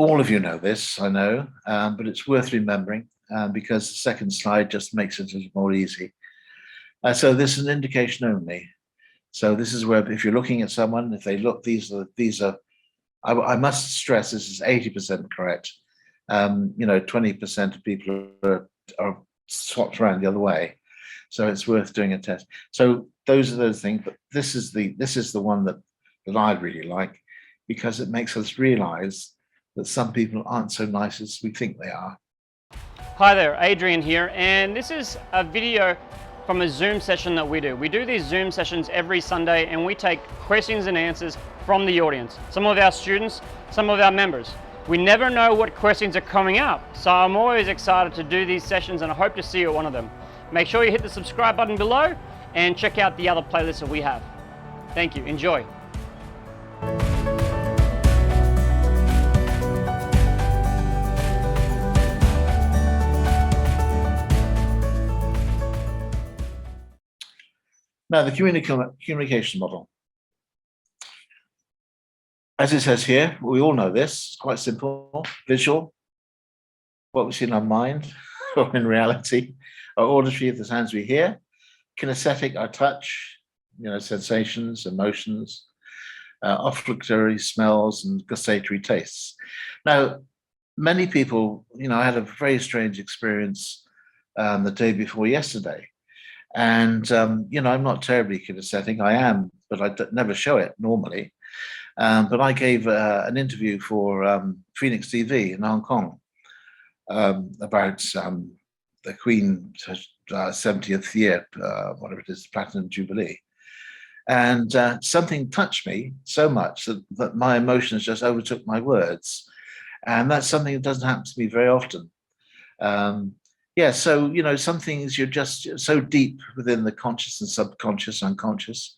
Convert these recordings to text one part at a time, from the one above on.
All of you know this, I know, but it's worth remembering because the second slide just makes it a little more easy. So this is an indication only. So this is where if you're looking at someone, if they look, these are. I must stress this is 80% correct. 20% of people are swapped around the other way. So it's worth doing a test. So those are those things, but this is the one that I really like, because it makes us realize that some people aren't so nice as we think they are. Hi there, Adrian here, and this is a video from a Zoom session that we do. We do these Zoom sessions every Sunday, and we take questions and answers from the audience, some of our students, some of our members. We never know what questions are coming up, so I'm always excited to do these sessions, and I hope to see you at one of them. Make sure you hit the subscribe button below and check out the other playlists that we have. Thank you, enjoy. Now, the communication model. As it says here, we all know this, it's quite simple. Visual, what we see in our mind or in reality. Our auditory, the sounds we hear. Kinesthetic, our touch, sensations, emotions. Olfactory, smells, and gustatory tastes. Now, many people, I had a very strange experience the day before yesterday. And, I'm not terribly kinesthetic. I am, but I never show it normally. But I gave an interview for Phoenix TV in Hong Kong about the Queen's 70th year, whatever it is, Platinum Jubilee. And something touched me so much that my emotions just overtook my words. And that's something that doesn't happen to me very often. So, some things you're just so deep within the conscious and subconscious, unconscious,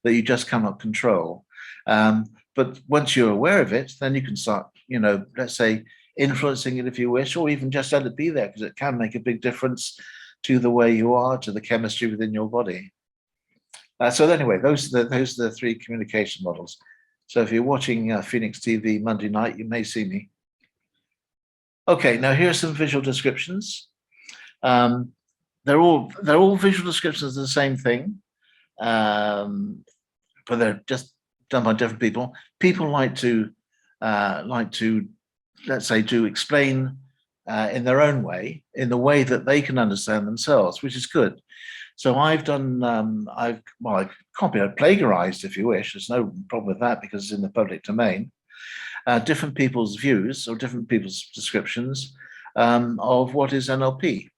that you just cannot control. But once you're aware of it, then you can start, let's say, influencing it if you wish, or even just let it be there, because it can make a big difference to the way you are, to the chemistry within your body. So anyway, those are the three communication models. So if you're watching Phoenix TV Monday night, you may see me. Okay, now here are some visual descriptions. They're all visual descriptions of the same thing, but they're just done by different people. People like to let's say to explain in their own way, in the way that they can understand themselves, which is good. So I've done I've copied, I've plagiarized, if you wish. There's no problem with that because it's in the public domain. Different people's views or different people's descriptions of what is NLP.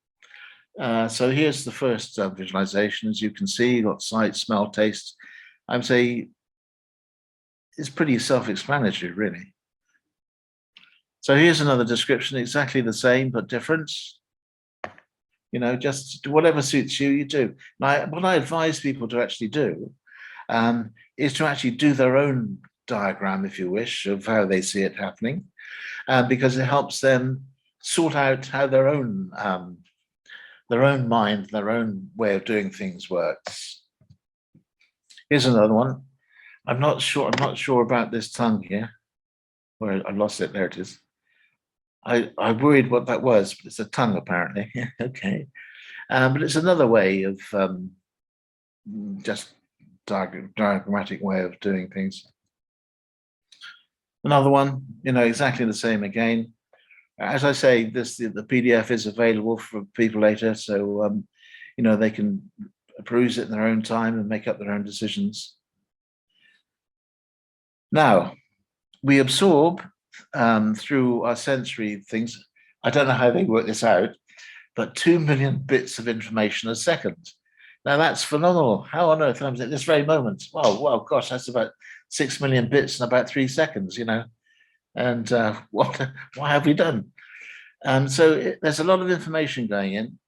So here's the first visualization. As you can see, you've got sight, smell, taste. I would say it's pretty self-explanatory, really. So here's another description, exactly the same, but different. Just whatever suits you, you do. Now, what I advise people to actually do is to actually do their own diagram, if you wish, of how they see it happening, because it helps them sort out how their own mind, their own way of doing things works. Here's another one. I'm not sure about this tongue here. Where I lost it. There it is. I worried what that was, but it's a tongue apparently. Okay, but it's another way of just diagrammatic way of doing things. Another one, exactly the same again. As I say, the PDF is available for people later, so they can peruse it in their own time and make up their own decisions. Now, we absorb through our sensory things. I don't know how they work this out, but 2 million bits of information a second. Now that's phenomenal. How on earth comes at this very moment? Well, gosh, that's about 6 million bits in about 3 seconds, And what have we done? So there's a lot of information going in,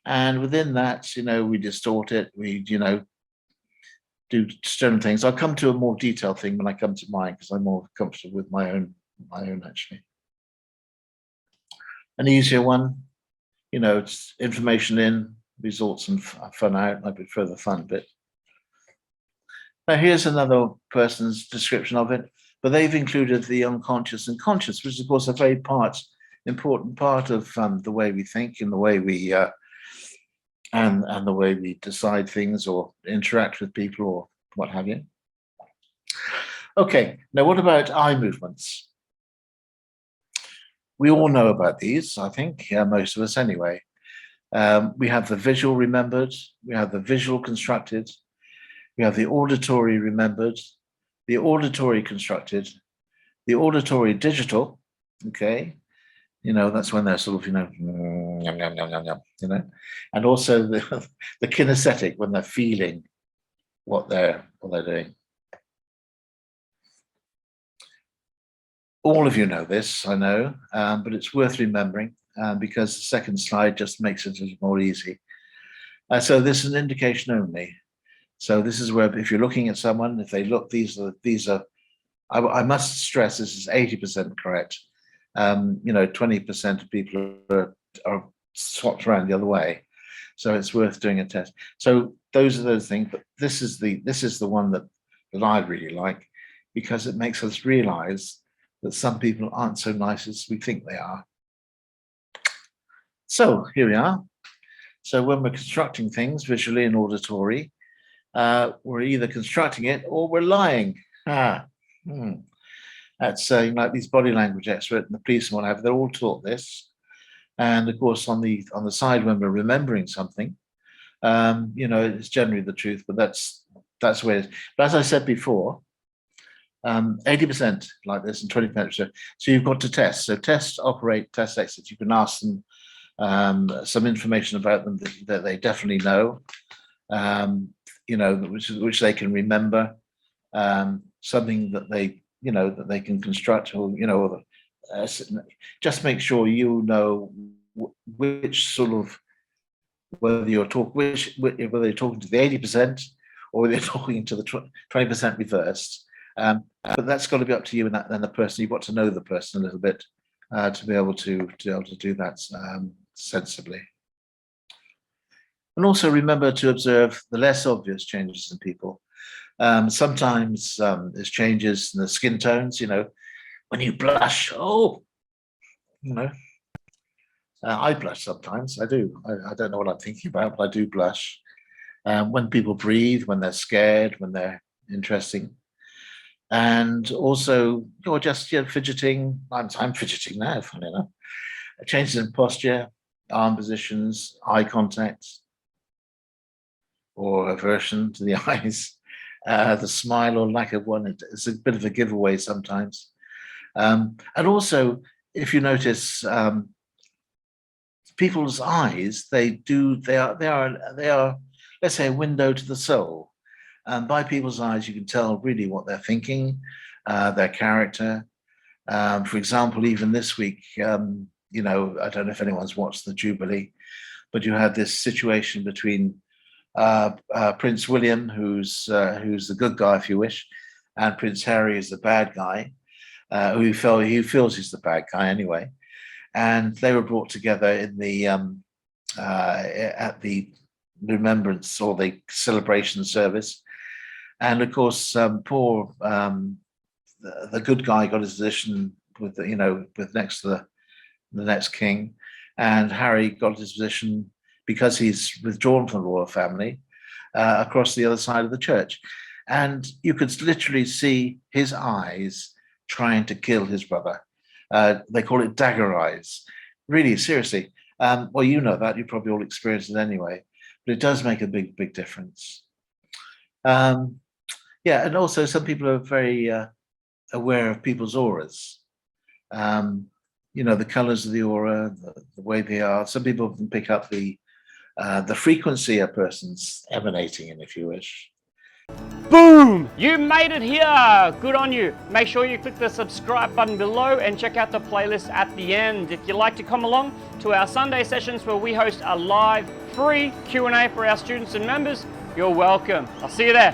and within that, we distort it. We, do certain things. I'll come to a more detailed thing when I come to mine, because I'm more comfortable with my own actually. An easier one, it's information in, results and fun out. I prefer the fun bit. Now here's another person's description of it. but they've included the unconscious and conscious, which is, of course, a very important part of the way we think and the way we and the way we decide things or interact with people or what have you. Okay, now what about eye movements? We all know about these, I think, most of us anyway. We have the visual remembered, we have the visual constructed, we have the auditory remembered, the auditory constructed, the auditory digital, okay? That's when they're sort of, yum, yum, yum, yum, yum, and also the kinesthetic, when they're feeling what they're doing. All of you know this, I know, but it's worth remembering because the second slide just makes it a little more easy. So this is an indication only. So this is where, if you're looking at someone, if they look, these are. I must stress this is 80% correct. 20% of people are swapped around the other way. So it's worth doing a test. So those are those things, but this is the one that I really like, because it makes us realize that some people aren't so nice as we think they are. So here we are. So when we're constructing things visually and auditory, we're either constructing it or we're lying. That's like these body language experts and the police and what have you, they're all taught this. And of course, on the side when we're remembering something, it's generally the truth, but that's where it is. But as I said before, 80% like this and 20%. So you've got to test. So test, operate, test, exit. You can ask them some information about them that they definitely know, which they can remember, something that they can construct, or just make sure which sort of, whether you're talking to the 80% or whether you're talking to the 20% reversed. But that's got to be up to you and the person. You've got to know the person a little bit to be able to do that sensibly. And also remember to observe the less obvious changes in people. Sometimes there's changes in the skin tones. When you blush, I blush sometimes. I do. I don't know what I'm thinking about, but I do blush. When people breathe, when they're scared, when they're interesting. And also, you're just fidgeting. I'm fidgeting now, funny enough. Changes in posture, arm positions, eye contact, or aversion to the eyes, the smile or lack of one. It's a bit of a giveaway sometimes. And also, if you notice, people's eyes, they are, let's say, a window to the soul. By people's eyes, you can tell really what they're thinking, their character. For example, even this week, I don't know if anyone's watched the Jubilee, but you had this situation between Prince William, who's the good guy, if you wish, and Prince Harry is the bad guy, who feels he's the bad guy anyway. And they were brought together in the at the remembrance or the celebration service. And of course, poor the good guy got his position with with next to the next king, and Harry got his position because he's withdrawn from the royal family across the other side of the church. And you could literally see his eyes trying to kill his brother. They call it dagger eyes. Really, seriously. Well, you know that. You probably all experienced it anyway. But it does make a big difference. Yeah, and also some people are very aware of people's auras. The colors of the aura, the way they are. Some people can pick up the frequency a person's emanating in, if you wish. Boom! You made it here! Good on you. Make sure you click the subscribe button below and check out the playlist at the end. If you'd like to come along to our Sunday sessions where we host a live, free Q&A for our students and members, you're welcome. I'll see you there.